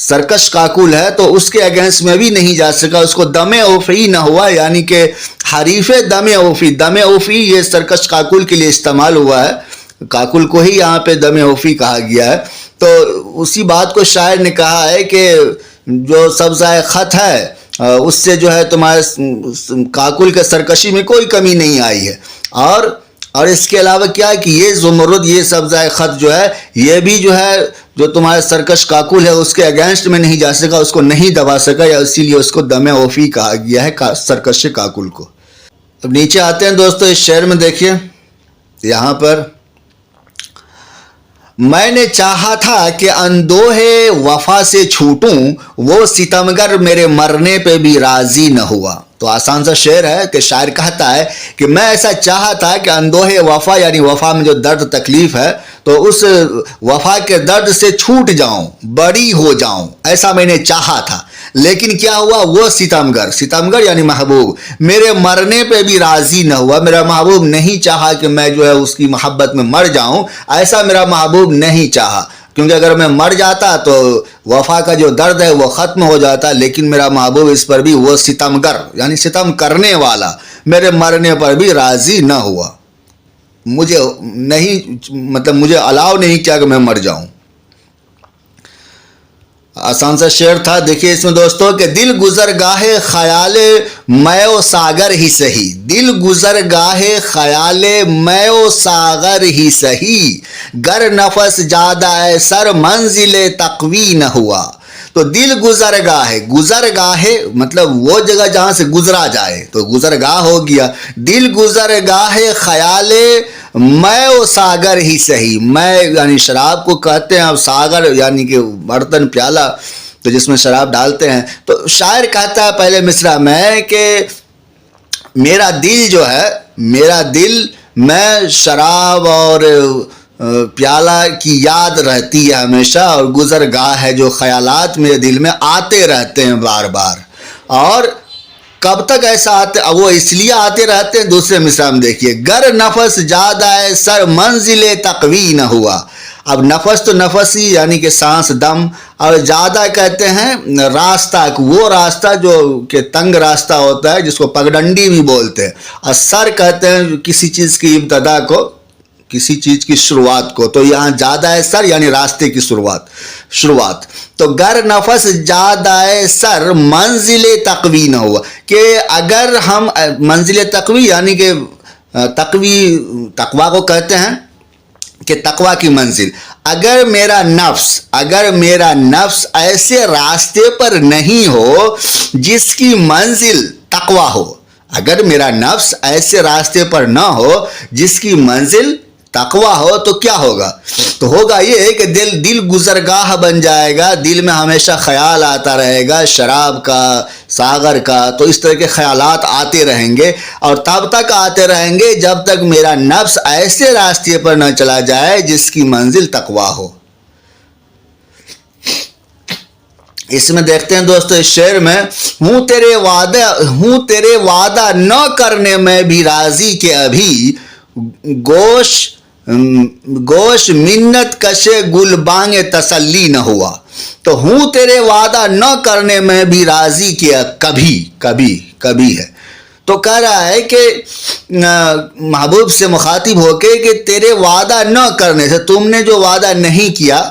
سرکش کاکل ہے تو اس کے اگینسٹ میں بھی نہیں جا سکا, اس کو دم اوفی نہ ہوا, یعنی کہ حریف دم اوفی, دم اوفی یہ سرکش کاکل کے لیے استعمال ہوا ہے, کاکل کو ہی یہاں پہ دم اوفی کہا گیا ہے. تو اسی بات کو شاعر نے کہا ہے کہ جو سبزۂ خط ہے اس سے جو ہے تمہارے کاکل کے سرکشی میں کوئی کمی نہیں آئی ہے. اور اس کے علاوہ کیا کہ یہ زمرد, یہ سبزۂ خط جو ہے یہ بھی جو ہے جو تمہارے سرکش کاکل ہے اس کے اگینسٹ میں نہیں جا سکا, اس کو نہیں دبا سکا, یا اسی لیے اس کو دم اوفی کہا گیا ہے سرکش کاکل کو. اب نیچے آتے ہیں دوستو اس شعر میں, دیکھیے یہاں پر میں نے چاہا تھا کہ اندوہے وفا سے چھوٹوں, وہ ستمگر میرے مرنے پہ بھی راضی نہ ہوا. تو آسان سا شعر ہے کہ شاعر کہتا ہے کہ میں ایسا چاہا تھا کہ اندوہے وفا یعنی وفا میں جو درد تکلیف ہے تو اس وفا کے درد سے چھوٹ جاؤں, بری ہو جاؤں, ایسا میں نے چاہا تھا. لیکن کیا ہوا, وہ ستمگر, ستمگر یعنی محبوب میرے مرنے پہ بھی راضی نہ ہوا. میرا محبوب نہیں چاہا کہ میں جو ہے اس کی محبت میں مر جاؤں, ایسا میرا محبوب نہیں چاہا, کیونکہ اگر میں مر جاتا تو وفا کا جو درد ہے وہ ختم ہو جاتا. لیکن میرا محبوب اس پر بھی, وہ ستمگر یعنی ستم کرنے والا, میرے مرنے پر بھی راضی نہ ہوا, مجھے نہیں مطلب مجھے الاؤ نہیں کیا کہ میں مر جاؤں. آسان سا شعر تھا. دیکھیے اس میں دوستو کہ دل گزر گاہے خیال میں و ساگر ہی سہی, دل گزر گاہے خیال میں و ساگر ہی سہی, گر نفس زیادہ سر منزل تقوی نہ ہوا. تو دل گزر گاہ, گزر گاہ مطلب وہ جگہ جہاں سے گزرا جائے, تو گزر گاہ ہو گیا. دل گزر گاہ خیال میں و ساگر ہی سہی, میں یعنی شراب کو کہتے ہیں, اب ساگر یعنی کہ برتن پیالہ تو جس میں شراب ڈالتے ہیں. تو شاعر کہتا ہے پہلے مصرع میں کہ میرا دل جو ہے, میرا دل میں شراب اور پیالہ کی یاد رہتی ہے ہمیشہ, اور گزر گاہ ہے جو خیالات میرے دل میں آتے رہتے ہیں بار بار. اور کب تک ایسا آتے, وہ اس لیے آتے رہتے ہیں. دوسرے مصرع میں دیکھیے, گر نفس زیادہ سر منزل تقوی نہ ہوا. اب نفس تو نفس ہی یعنی کہ سانس دم, اور زیادہ کہتے ہیں راستہ, وہ راستہ جو کہ تنگ راستہ ہوتا ہے جس کو پگڈنڈی بھی بولتے ہیں, اور سر کہتے ہیں کسی چیز کی ابتدا کو, کسی چیز کی شروعات کو. تو یہاں زیادہ سر یعنی راستے کی شروعات. تو گر نفس زیادہ سر منزل تقوی نہ ہوا, کہ اگر ہم منزل تقوی یعنی کہ تقوی کو کہتے ہیں کہ تقوی کی منزل, اگر میرا نفس ایسے راستے پر نہیں ہو جس کی منزل تقوی ہو, اگر میرا نفس ایسے راستے پر نہ ہو جس کی منزل تقوی ہو, تو کیا ہوگا, تو ہوگا یہ کہ دل گزرگاہ بن جائے گا, دل میں ہمیشہ خیال آتا رہے گا شراب کا, ساغر کا. تو اس طرح کے خیالات آتے رہیں گے, اور تب تک آتے رہیں گے جب تک میرا نفس ایسے راستے پر نہ چلا جائے جس کی منزل تقوی ہو. اس میں دیکھتے ہیں دوستو اس شعر میں, ہوں تیرے وعدہ نہ کرنے میں بھی راضی کہ ابھی, گوش منت کشے گل بانگ تسلی نہ ہوا. تو ہوں تیرے وعدہ نہ کرنے میں بھی راضی کیا کبھی ہے. تو کہہ رہا ہے کہ محبوب سے مخاطب ہو کے کہ تیرے وعدہ نہ کرنے سے, تم نے جو وعدہ نہیں کیا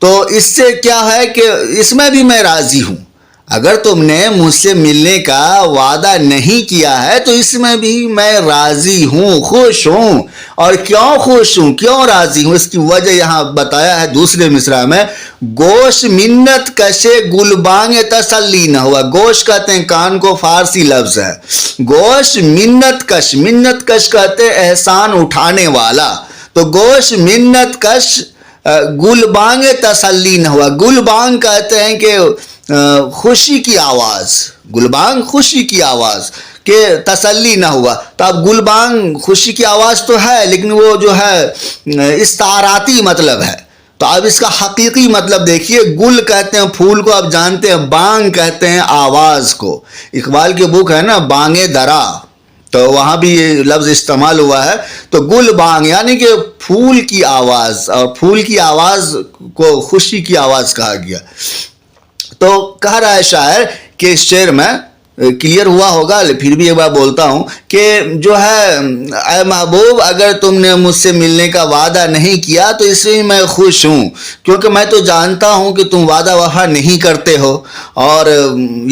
تو اس سے کیا ہے کہ اس میں بھی میں راضی ہوں. اگر تم نے مجھ سے ملنے کا وعدہ نہیں کیا ہے تو اس میں بھی میں راضی ہوں, خوش ہوں. اور کیوں خوش ہوں, کیوں راضی ہوں, اس کی وجہ یہاں بتایا ہے دوسرے مصرع میں, گوش منت کشے گل بانگ تسلی نہ ہوا. گوش کہتے ہیں کان کو, فارسی لفظ ہے. گوش منت کش کہتے ہیں احسان اٹھانے والا. تو گوش منت کش گل بانگ تسلی نہ ہوا. گل بانگ کہتے ہیں کہ خوشی کی آواز, گلبانگ خوشی کی آواز, کہ تسلی نہ ہوا. تو اب گلبانگ خوشی کی آواز تو ہے, لیکن وہ جو ہے استعاراتی مطلب ہے. تو اب اس کا حقیقی مطلب دیکھیے, گل کہتے ہیں پھول کو, آپ جانتے ہیں, بانگ کہتے ہیں آواز کو. اقبال کی بک ہے نا بانگ درا, تو وہاں بھی یہ لفظ استعمال ہوا ہے. تو گل بانگ یعنی کہ پھول کی آواز, اور پھول کی آواز کو خوشی کی آواز کہا گیا. تو کہہ رہا ہے شاعر کہ اس شعر میں کلیئر ہوا ہوگا، پھر بھی ایک بار بولتا ہوں کہ جو ہے اے محبوب اگر تم نے مجھ سے ملنے کا وعدہ نہیں کیا تو اس میں میں خوش ہوں، کیونکہ میں تو جانتا ہوں کہ تم وعدہ وفا نہیں کرتے ہو، اور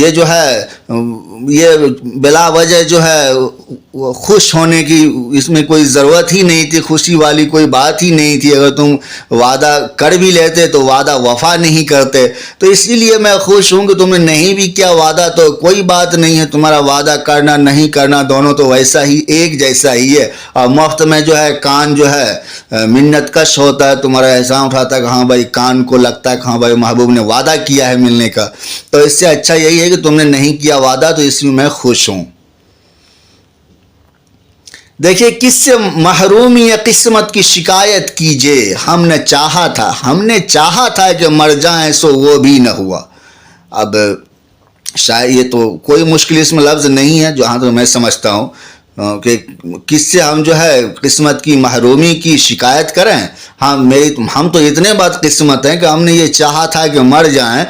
یہ جو ہے یہ بلا وجہ جو ہے خوش ہونے کی اس میں کوئی ضرورت ہی نہیں تھی، خوشی والی کوئی بات ہی نہیں تھی، اگر تم وعدہ کر بھی لیتے تو وعدہ وفا نہیں کرتے، تو اسی لیے میں خوش ہوں کہ تم نے نہیں بھی کیا وعدہ تو کوئی بات نہیں ہے، تمہارا وعدہ کرنا نہیں کرنا دونوں تو ویسا ہی ایک جیسا ہی ہے، اور مفت میں جو ہے کان جو ہے منت کش ہوتا ہے، تمہارا احسان اٹھاتا ہے کہ ہاں بھائی کان کو لگتا ہے کہ ہاں بھائی محبوب نے وعدہ کیا ہے ملنے کا، تو اس سے اچھا یہی ہے کہ تم نے نہیں کیا وعدہ، تو اس میں خوش ہوں۔ دیکھیے کس سے محرومی یا قسمت کی شکایت کیجیے، ہم نے چاہا تھا کہ مر جائیں سو وہ بھی نہ ہوا۔ اب شاید یہ تو کوئی مشکل اس میں لفظ نہیں ہے جہاں تو میں سمجھتا ہوں کہ کس سے ہم جو ہے قسمت کی محرومی کی شکایت کریں، ہم تو اتنے بد قسمت ہیں کہ ہم نے یہ چاہا تھا کہ مر جائیں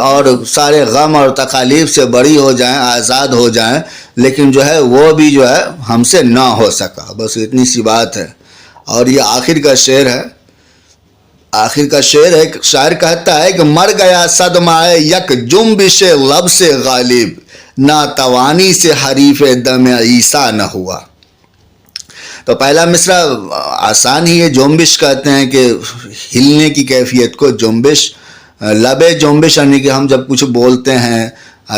اور سارے غم اور تکالیف سے بری ہو جائیں، آزاد ہو جائیں، لیکن جو ہے وہ بھی جو ہے ہم سے نہ ہو سکا، بس اتنی سی بات ہے۔ اور یہ آخر کا شعر ہے، شاعر کہتا ہے کہ مر گیا صدمہ یک جنبش لب سے غالب، ناتوانی سے حریف دم عیسیٰ نہ ہوا۔ تو پہلا مصرع آسان ہی ہے، جنبش کہتے ہیں کہ ہلنے کی کیفیت کو جنبش، لب جنبش یعنی کہ ہم جب کچھ بولتے ہیں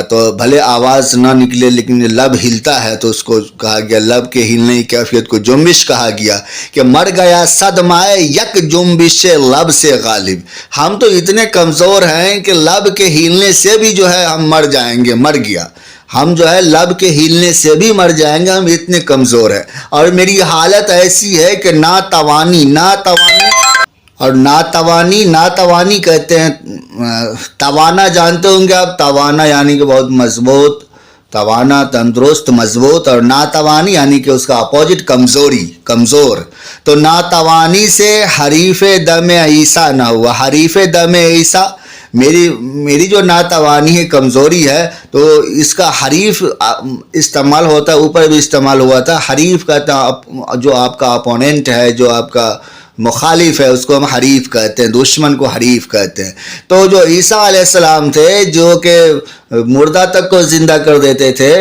تو بھلے آواز نہ نکلے لیکن لب ہلتا ہے تو اس کو کہا گیا، لب کے ہلنے کی کیفیت کو جنبش کہا گیا، کہ مر گیا صدمہ یک جنبش لب سے غالب، ہم تو اتنے کمزور ہیں کہ لب کے ہلنے سے بھی جو ہے ہم مر جائیں گے، مر گیا، ہم جو ہے لب کے ہلنے سے بھی مر جائیں گے، ہم اتنے کمزور ہیں، اور میری حالت ایسی ہے کہ ناتوانی کہتے ہیں، توانا جانتے ہوں گے آپ، توانا یعنی کہ بہت مضبوط، توانا تندرست مضبوط، اور ناتوانی یعنی کہ اس کا اپوزٹ کمزور، تو ناتوانی سے حریف دم عیسیٰ نہ ہوا، حریف دم عیسیٰ میری جو ناتوانی ہے کمزوری ہے تو اس کا حریف استعمال ہوتا ہے، اوپر بھی استعمال ہوا تھا، حریف کہتا ہے جو آپ کا اپوننٹ ہے، جو آپ کا مخالف ہے، اس کو ہم حریف کہتے ہیں، دشمن کو حریف کہتے ہیں۔ تو جو عیسیٰ علیہ السلام تھے جو کہ مردہ تک کو زندہ کر دیتے تھے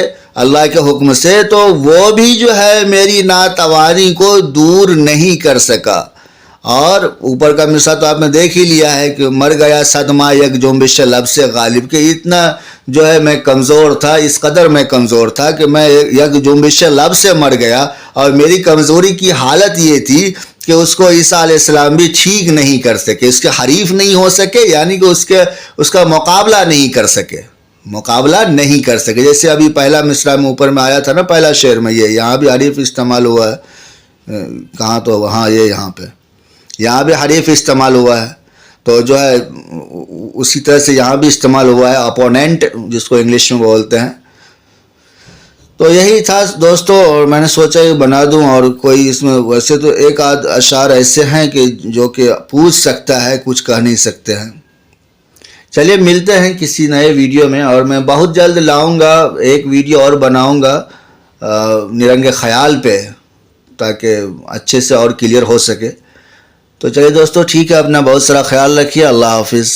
اللہ کے حکم سے، تو وہ بھی جو ہے میری ناتوانی کو دور نہیں کر سکا، اور اوپر کا مصرع تو آپ نے دیکھ ہی لیا ہے کہ مر گیا صدمہ یک جنبش لب سے غالب، کہ اتنا جو ہے میں کمزور تھا، اس قدر میں کمزور تھا کہ میں یک جنبش لب سے مر گیا، اور میری کمزوری کی حالت یہ تھی کہ اس کو عیسیٰ علیہ السلام بھی ٹھیک نہیں کر سکے، اس کے حریف نہیں ہو سکے، یعنی کہ اس کا مقابلہ نہیں کر سکے، جیسے ابھی پہلا مصرع میں اوپر میں آیا تھا نا، پہلا شعر میں یہاں بھی حریف استعمال ہوا ہے، کہاں تو وہاں یہاں بھی حریف استعمال ہوا ہے، تو جو ہے اسی طرح سے یہاں بھی استعمال ہوا ہے اپوننٹ، جس کو انگلش میں بولتے ہیں۔ تو یہی تھا دوستو، اور میں نے سوچا یہ بنا دوں، اور کوئی اس میں ویسے تو ایک آدھ اشعار ایسے ہیں کہ جو کہ پوچھ سکتا ہے، کچھ کہہ نہیں سکتے ہیں۔ چلیے ملتے ہیں کسی نئے ویڈیو میں، اور میں بہت جلد لاؤں گا ایک ویڈیو اور بناؤں گا نرنگ خیال پہ، تاکہ اچھے سے اور کلیئر ہو سکے۔ تو چلیے دوستو ٹھیک ہے، اپنا بہت سارا خیال رکھیے، اللہ حافظ۔